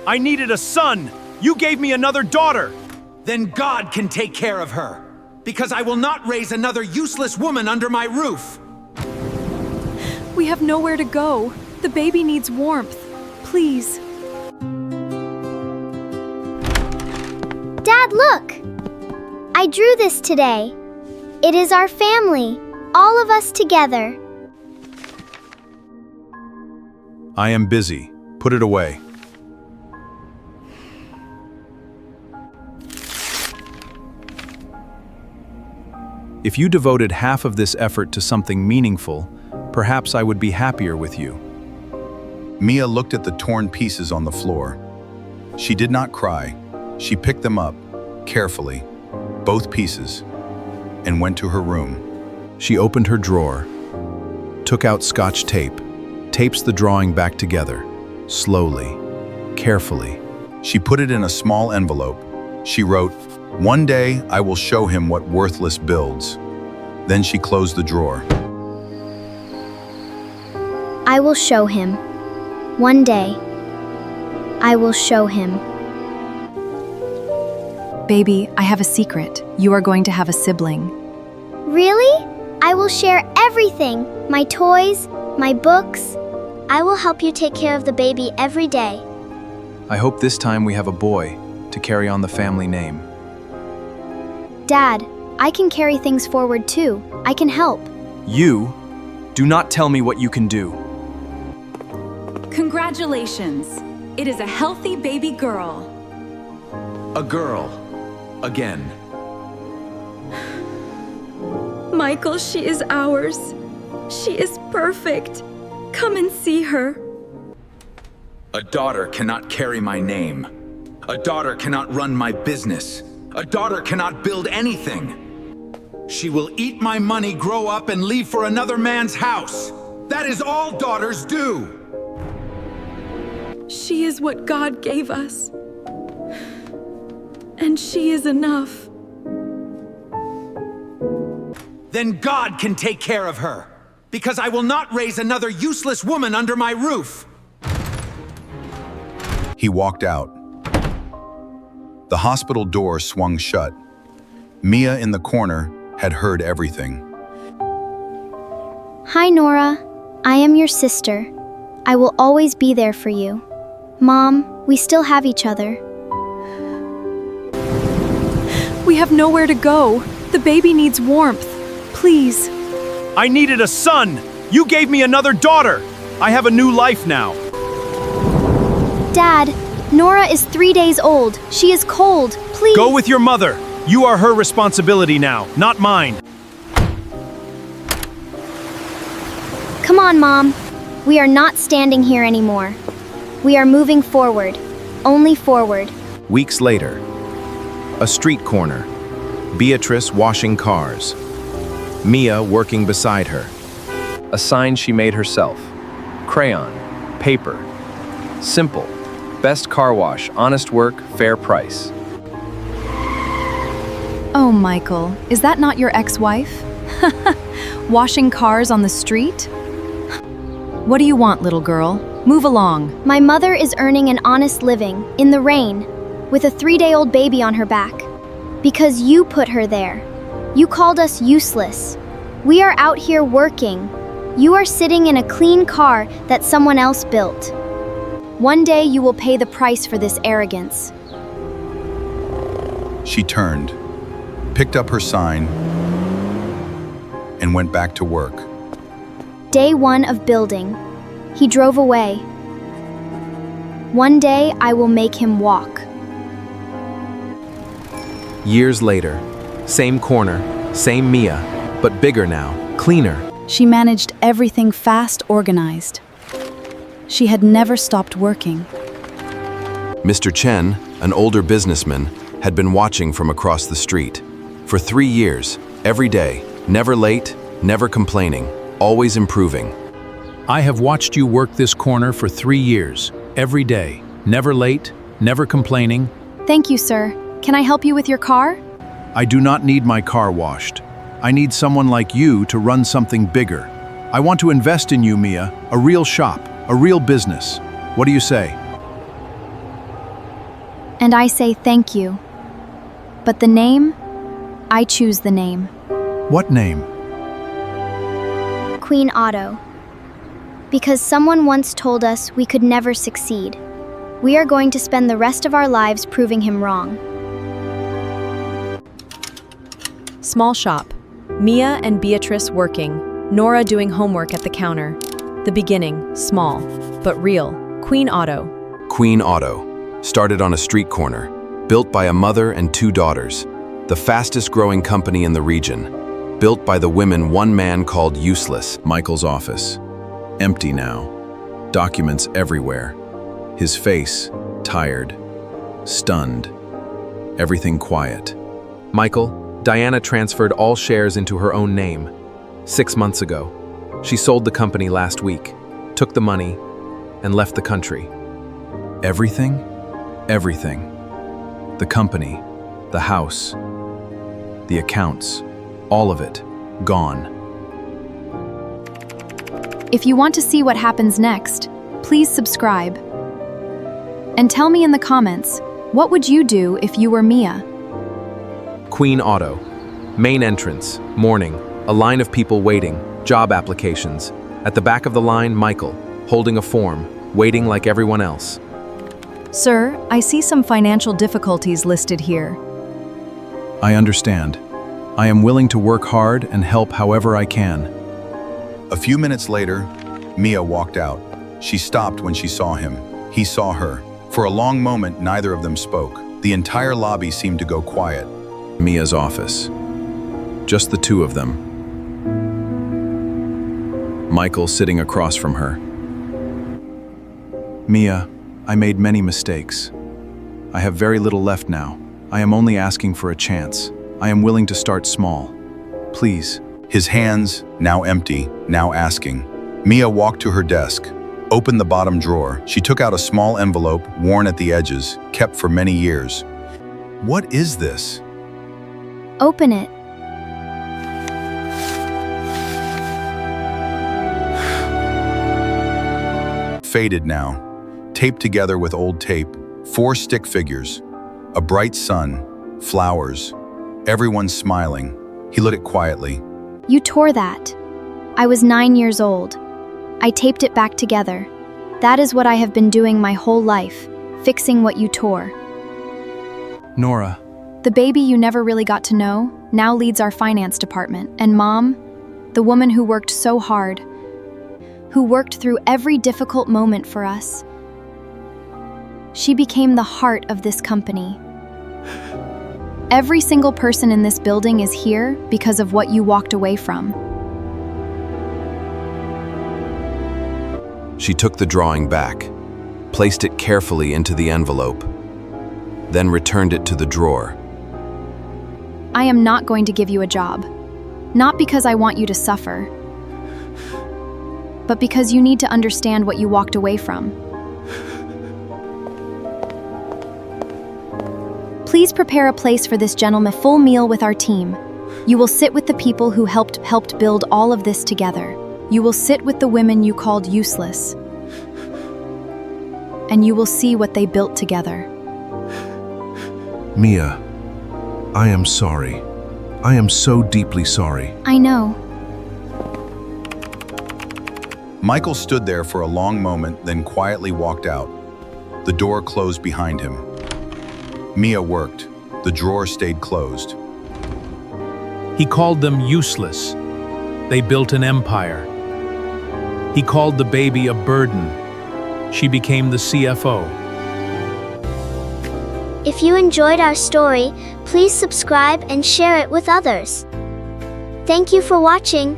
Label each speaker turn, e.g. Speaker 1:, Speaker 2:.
Speaker 1: I needed a son. You gave me another daughter.
Speaker 2: Then God can take care of her, because I will not raise another useless woman under my roof.
Speaker 3: We have nowhere to go. The baby needs warmth. Please.
Speaker 4: Dad, look! I drew this today. It is our family, all of us together.
Speaker 1: I am busy. Put it away. If you devoted half of this effort to something meaningful, perhaps I would be happier with you.
Speaker 5: Mia looked at the torn pieces on the floor. She did not cry. She picked them up, carefully, both pieces, and went to her room.
Speaker 1: She opened her drawer, took out Scotch tape, tapes the drawing back together, slowly, carefully.
Speaker 5: She put it in a small envelope. She wrote, "One day I will show him what worthless builds." Then she closed the drawer.
Speaker 4: I will show him. One day, I will show him.
Speaker 3: Baby, I have a secret. You are going to have a sibling.
Speaker 4: Really? I will share everything. My toys, my books. I will help you take care of the baby every day.
Speaker 1: I hope this time we have a boy to carry on the family name.
Speaker 4: Dad, I can carry things forward too. I can help.
Speaker 1: You? Do not tell me what you can do.
Speaker 6: Congratulations! It is a healthy baby girl.
Speaker 2: A girl. Again.
Speaker 6: Michael, she is ours. She is perfect. Come and see her.
Speaker 2: A daughter cannot carry my name. A daughter cannot run my business. A daughter cannot build anything. She will eat my money, grow up, and leave for another man's house. That is all daughters do.
Speaker 6: She is what God gave us. And she is enough.
Speaker 2: Then God can take care of her, because I will not raise another useless woman under my roof.
Speaker 5: He walked out. The hospital door swung shut. Mia in the corner had heard everything.
Speaker 4: Hi, Nora. I am your sister. I will always be there for you. Mom, we still have each other.
Speaker 3: We have nowhere to go. The baby needs warmth. Please.
Speaker 1: I needed a son. You gave me another daughter. I have a new life now.
Speaker 4: Dad, Nora is 3 days old. She is cold. Please.
Speaker 1: Go with your mother. You are her responsibility now, not mine.
Speaker 4: Come on, Mom. We are not standing here anymore. We are moving forward. Only forward.
Speaker 7: Weeks later, a street corner. Beatrice washing cars. Mia working beside her. A sign she made herself. Crayon, paper. Simple. Best car wash, honest work, fair price.
Speaker 3: Oh, Michael, is that not your ex-wife? Washing cars on the street? What do you want, little girl? Move along.
Speaker 4: My mother is earning an honest living, in the rain, with a 3-day-old baby on her back. Because you put her there. You called us useless. We are out here working. You are sitting in a clean car that someone else built. One day you will pay the price for this arrogance.
Speaker 5: She turned, picked up her sign, and went back to work.
Speaker 4: Day 1 of building. He drove away. One day I will make him walk.
Speaker 7: Years later, same corner, same Mia, but bigger now, cleaner.
Speaker 8: She managed everything fast, organized. She had never stopped working.
Speaker 7: Mr. Chen, an older businessman, had been watching from across the street. For 3 years, every day, never late, never complaining, always improving.
Speaker 1: I have watched you work this corner for 3 years, every day, never late, never complaining.
Speaker 3: Thank you, sir. Can I help you with your car?
Speaker 1: I do not need my car washed. I need someone like you to run something bigger. I want to invest in you, Mia, a real shop, a real business. What do you say?
Speaker 4: And I say thank you. But the name? I choose the name.
Speaker 1: What name?
Speaker 4: Queen Otto. Because someone once told us we could never succeed. We are going to spend the rest of our lives proving him wrong.
Speaker 3: Small shop. Mia and Beatrice working. Nora doing homework at the counter. The beginning, small, but real. Queen Otto.
Speaker 1: Queen Otto. Started on a street corner, built by a mother and 2 daughters. The fastest growing company in the region. Built by the women one man called Useless. Michael's office. Empty now. Documents everywhere. His face, tired, stunned. Everything quiet.
Speaker 7: Michael, Diana transferred all shares into her own name. 6 months ago. She sold the company last week, took the money, and left the country.
Speaker 1: Everything? Everything. The company, the house, the accounts, all of it, gone.
Speaker 3: If you want to see what happens next, please subscribe. And tell me in the comments, what would you do if you were Mia?
Speaker 7: Queen Otto. Main entrance, morning, a line of people waiting, job applications. At the back of the line, Michael, holding a form, waiting like everyone else.
Speaker 3: Sir, I see some financial difficulties listed here.
Speaker 1: I understand. I am willing to work hard and help however I can.
Speaker 5: A few minutes later, Mia walked out. She stopped when she saw him. He saw her. For a long moment, neither of them spoke. The entire lobby seemed to go quiet.
Speaker 1: Mia's office. Just the 2 of them. Michael sitting across from her. Mia, I made many mistakes. I have very little left now. I am only asking for a chance. I am willing to start small. Please.
Speaker 5: His hands, now empty, now asking. Mia walked to her desk, opened the bottom drawer. She took out a small envelope, worn at the edges, kept for many years. What is this?
Speaker 4: Open it.
Speaker 5: Faded now, taped together with old tape, 4 stick figures, a bright sun, flowers, everyone smiling. He lit it quietly.
Speaker 4: You tore that. I was 9 years old. I taped it back together. That is what I have been doing my whole life, fixing what you tore.
Speaker 1: Nora.
Speaker 3: The baby you never really got to know now leads our finance department. And Mom, the woman who worked so hard, who worked through every difficult moment for us. She became the heart of this company. Every single person in this building is here because of what you walked away from.
Speaker 1: She took the drawing back, placed it carefully into the envelope, then returned it to the drawer.
Speaker 3: I am not going to give you a job. Not because I want you to suffer, but because you need to understand what you walked away from. Please prepare a place for this gentleman. Full meal with our team. You will sit with the people who helped build all of this together. You will sit with the women you called useless. And you will see what they built together.
Speaker 1: Mia, I am sorry. I am so deeply sorry.
Speaker 4: I know.
Speaker 5: Michael stood there for a long moment, then quietly walked out. The door closed behind him. Mia worked. The drawer stayed closed.
Speaker 9: He called them useless. They built an empire. He called the baby a burden. She became the CFO.
Speaker 10: If you enjoyed our story, please subscribe and share it with others. Thank you for watching.